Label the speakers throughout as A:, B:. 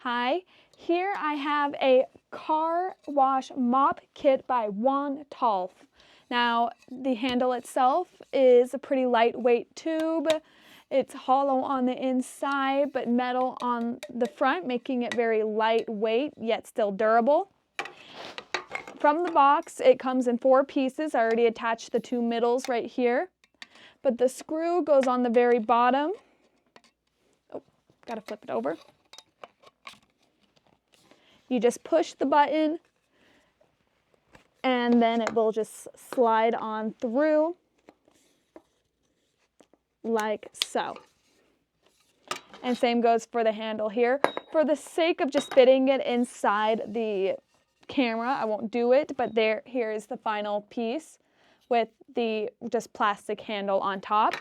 A: Hi, here I have a car wash mop kit by Talf. Now, the handle itself is a pretty lightweight tube. It's hollow on the inside, but metal on the front, making it very lightweight, yet still durable. From the box, it comes in 4 pieces. I already attached the 2 middles right here, but the screw goes on the very bottom. Oh, gotta flip it over. You just push the button and then it will just slide on through like so. And same goes for the handle here. For the sake of just fitting it inside the camera, I won't do it, but here is the final piece with the just plastic handle on top.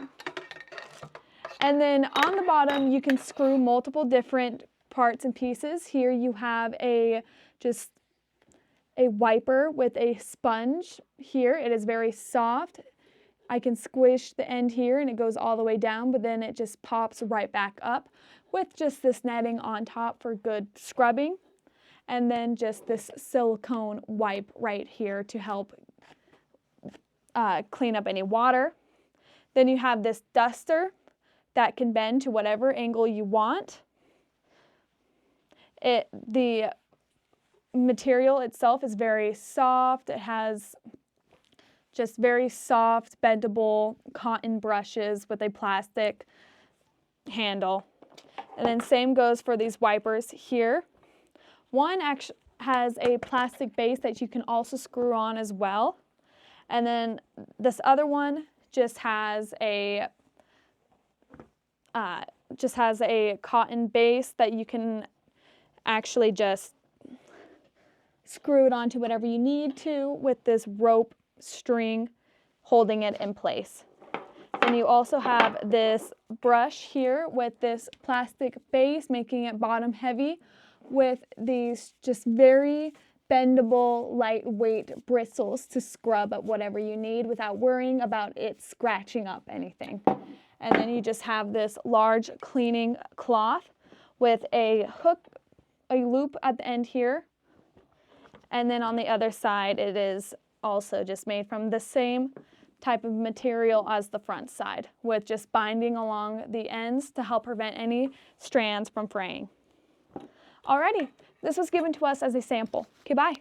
A: And then on the bottom, you can screw multiple different parts and pieces. Here you have just a wiper with a sponge here. It is very soft. I can squish the end here and it goes all the way down, but then it just pops right back up with just this netting on top for good scrubbing. And then just this silicone wipe right here to help clean up any water. Then you have this duster that can bend to whatever angle you want. The material itself is very soft. It has just very soft, bendable cotton brushes with a plastic handle. And then same goes for these wipers here. One actually has a plastic base that you can also screw on as well. And then this other one just has a cotton base that you can actually just screw it onto whatever you need to with this rope string holding it in place. And you also have this brush here with this plastic base, making it bottom heavy with these just very bendable, lightweight bristles to scrub at whatever you need without worrying about it scratching up anything. And then you just have this large cleaning cloth with a hook, a loop at the end here. And then on the other side, it is also just made from the same type of material as the front side, with just binding along the ends to help prevent any strands from fraying. Alrighty, this was given to us as a sample. Okay, bye.